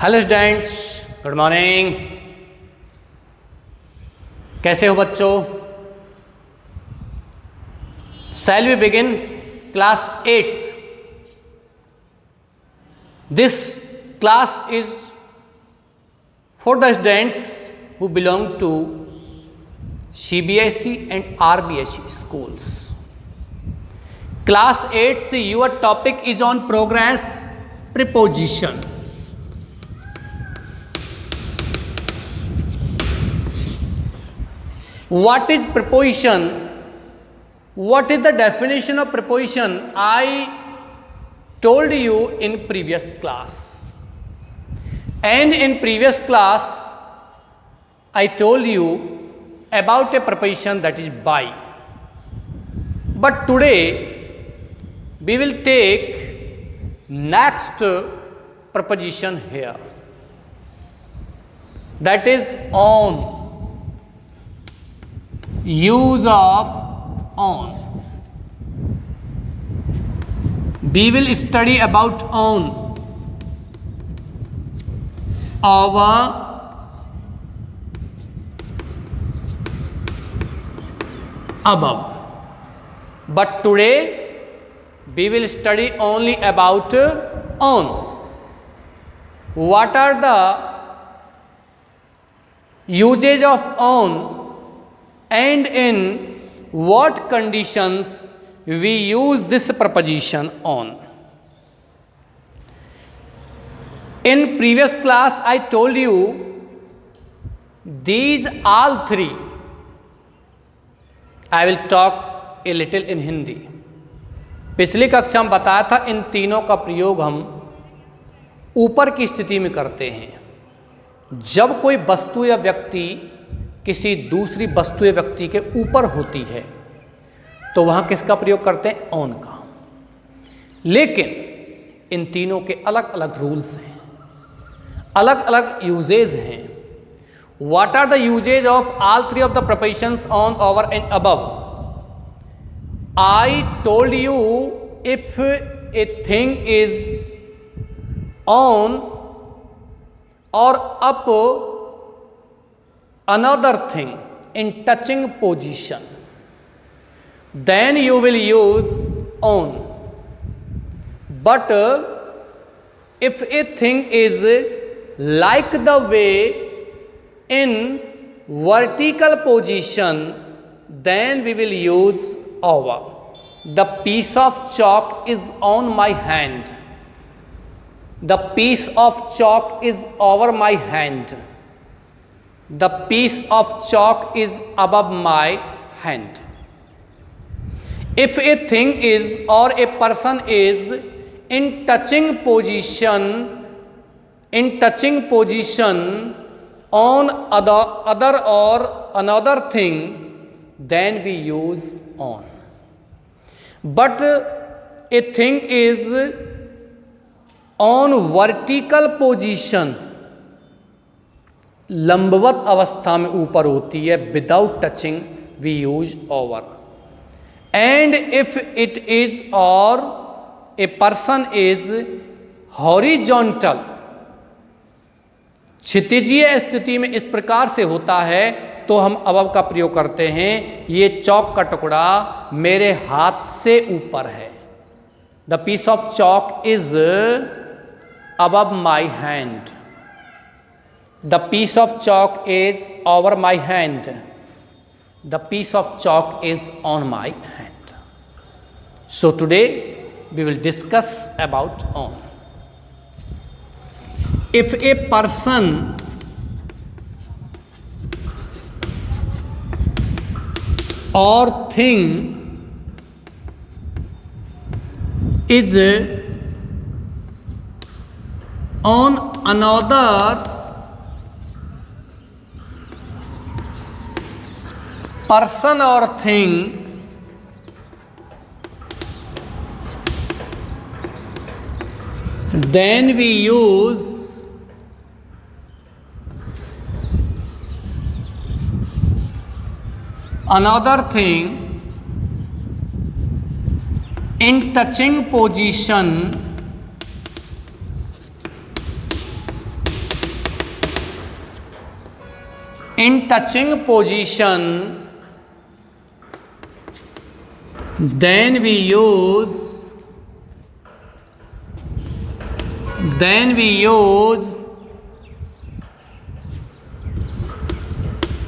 Hello students, good morning. कैसे हो बच्चों? Shall we begin class 8th। This class is for the students who belong to CBSE and RBSE schools. Class 8th, your topic is on progress preposition. What is preposition? What is the definition of preposition? I told you in previous class. And in previous class, I told you about a preposition that is by. But today, we will take next preposition here. That is on. Use of on. We will study about on. Our above. But today we will study only about on. What are the usage of on and in what conditions we use this preposition on? In previous class I told you these all three. I will talk a little in Hindi. पिछली कक्षा में बताया था इन तीनों का प्रयोग हम ऊपर की स्थिति में करते हैं। जब कोई वस्तु या व्यक्ति किसी दूसरी वस्तु या व्यक्ति के ऊपर होती है तो वहाँ किसका प्रयोग करते हैं? ऑन का। लेकिन इन तीनों के अलग अलग रूल्स हैं, अलग अलग यूजेज हैं। What are the uses of all three of the prepositions on, over and above? I told you if a thing is on or up another thing in touching position, then you will use on. But if a thing is like the way in vertical position, then we will use over. The piece of chalk is on my hand. The piece of chalk is over my hand. The piece of chalk is above my hand. If a thing is or a person is in touching position on other or another thing, then we use on. But a thing is on vertical position, लंबवत अवस्था में ऊपर होती है, without touching we use over. And if it is or a person is horizontal, क्षितिजीय स्थिति में इस प्रकार से होता है तो हम अबव का प्रयोग करते हैं। ये चौक का टुकड़ा मेरे हाथ से ऊपर है। The piece of chalk is above my hand. The piece of chalk is over my hand. The piece of chalk is on my hand. So today we will discuss about on. If a person or thing is on another person or thing, then we use another thing in touching position In touching position, then we use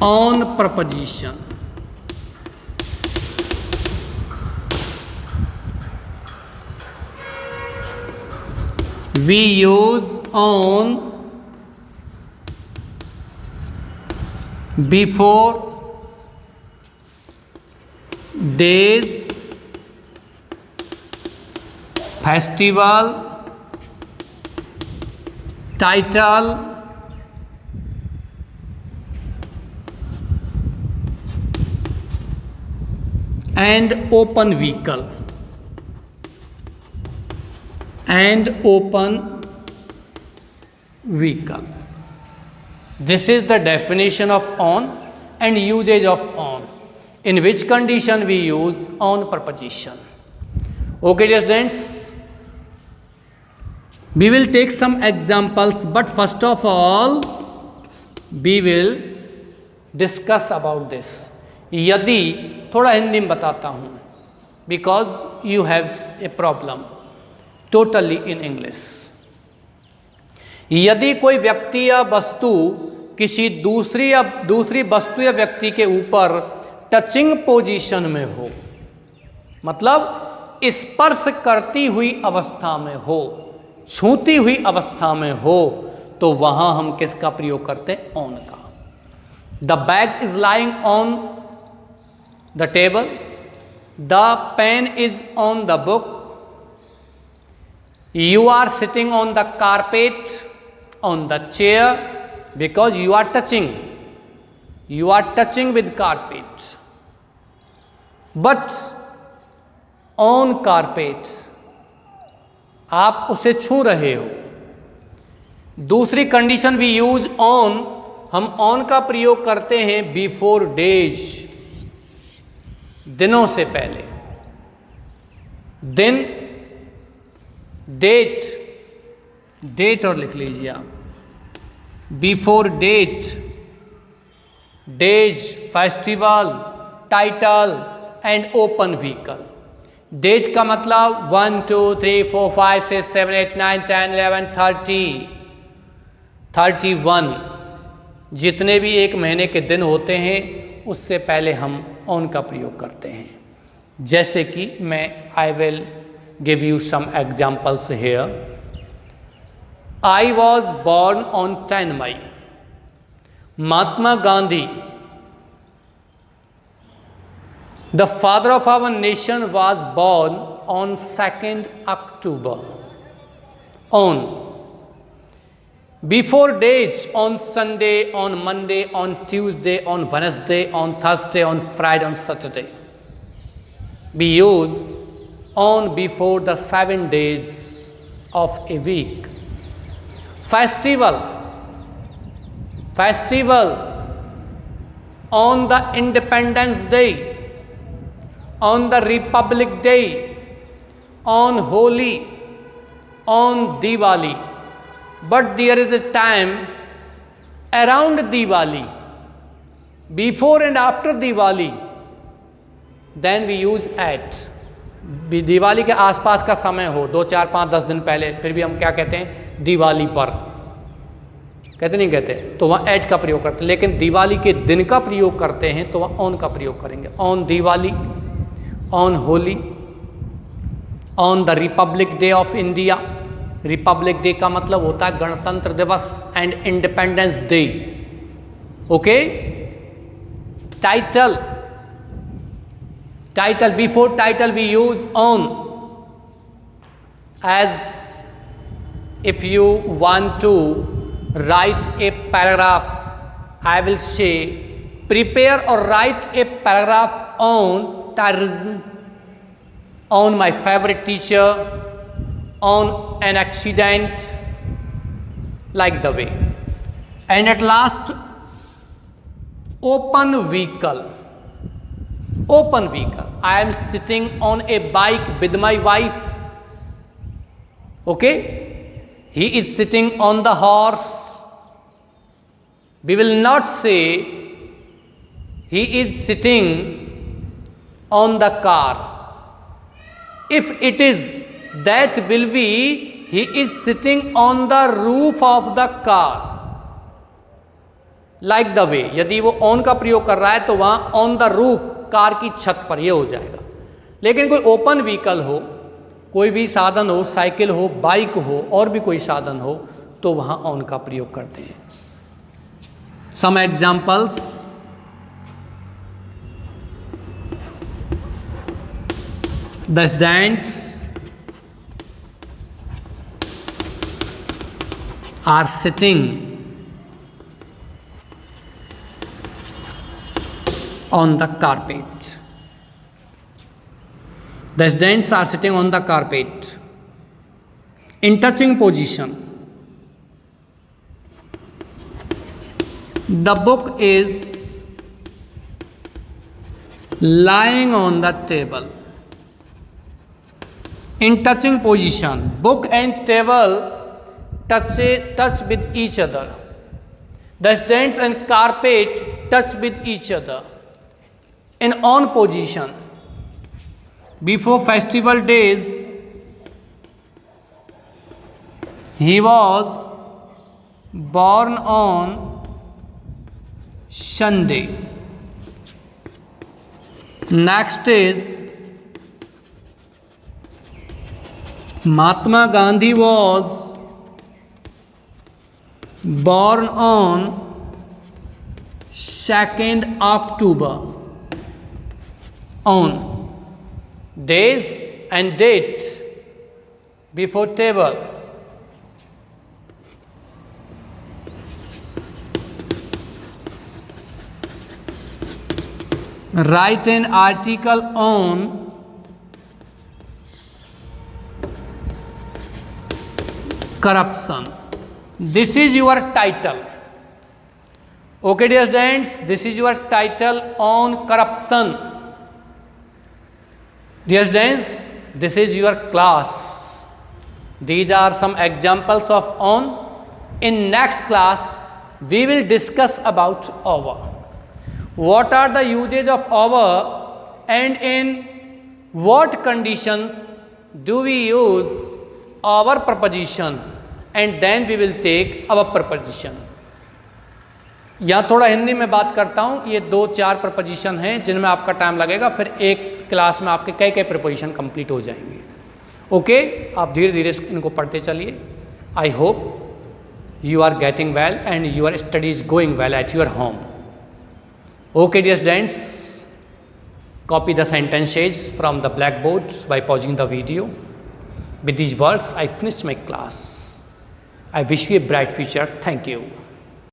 on preposition. We use on before days, festival, title, and open vehicle. This is the definition of on and usage of on. In which condition we use on preposition. Okay, dear students, we will take some examples, but first of all we will discuss about this. यदि थोड़ा हिंदी में बताता हूँ, because you have a problem totally in English. यदि कोई व्यक्ति या वस्तु किसी दूसरी वस्तु या व्यक्ति के ऊपर टचिंग पोजीशन में हो, मतलब स्पर्श करती हुई अवस्था में हो, छूती हुई अवस्था में हो, तो वहां हम किसका प्रयोग करते हैं? ऑन का. The bag is lying on the table, the pen is on the book, you are sitting on the carpet, on the chair, because you are touching with carpet. But on carpet आप उसे छू रहे हो. दूसरी condition भी use on, हम on का प्रयोग करते हैं बिफोर डेज, दिनों से पहले. दिन, डेट और लिख लीजिए आप. Before date, days, festival, title and open vehicle. Date का मतलब 1 2 3 4 5 6 7 8 9 10 11 30 31, जितने भी एक महीने के दिन होते हैं उससे पहले हम ऑन का प्रयोग करते हैं. जैसे कि मैं I will give you some examples here. I was born on 10 May. Mahatma Gandhi, the father of our nation, was born on 2nd October. On. Before days, on Sunday, on Monday, on Tuesday, on Wednesday, on Thursday, on Friday, on Saturday. We use on before the 7 days of a week. Festival on the Independence Day, on the Republic Day, on Holi, on Diwali. But there is a time around Diwali, before and after Diwali, then we use at. Diwali के आसपास का समय हो, 2 4 5 10 दिन पहले, फिर भी हम क्या कहते हैं? दिवाली पर कहते नहीं कहते, तो वहाँ एट का प्रयोग करते हैं. लेकिन दिवाली के दिन का प्रयोग करते हैं तो वहाँ ऑन का प्रयोग करेंगे. On Diwali, on Holi, on the Republic day of India. Republic day का मतलब होता है गणतंत्र दिवस and independence day. Okay. Title, before title we use on. As if you want to write a paragraph, I will say prepare or write a paragraph on terrorism, on my favorite teacher, on an accident, like the way. And at last, open vehicle. I am sitting on a bike with my wife. Okay. He is sitting on the horse. We will not say he is sitting on the car. If it is, that will be he is sitting on the roof of the car. Like the way, यदि वो on का प्रयोग कर रहा है तो वहाँ on the roof, car की छत पर, ये हो जाएगा. लेकिन कोई ओपन व्हीकल हो, कोई भी साधन हो, साइकिल हो, बाइक हो, और भी कोई साधन हो, तो वहाँ ऑन का प्रयोग करते हैं. Some examples. The students are sitting on the carpet. The students are sitting on the carpet. In touching position. The book is lying on the table. In touching position. Book and table touch with each other. The students and carpet touch with each other. In on position. Before festival days, he was born on Sunday. Next is Mahatma Gandhi was born on 2nd October. On days and dates before table. Write an article on corruption. This is your title. Okay, dear students, this is your title on corruption. Dear students, this is your class. These are some examples of on. In next class, we will discuss about over. What are the usage of over, and in what conditions do we use our preposition, and then we will take our preposition. या थोड़ा हिंदी में बात करता हूँ. ये 2-4 preposition हैं जिनमें आपका टाइम लगेगा, फिर एक क्लास में आपके कई प्रपोजिशन कंप्लीट हो जाएंगे. ओके, आप धीरे धीरे इनको पढ़ते चलिए. I hope you are getting well and your study is going well at your home. Okay, dear students, copy the sentences from the blackboard by pausing the video. With these words, I finished my class. I wish you a bright future. Thank you.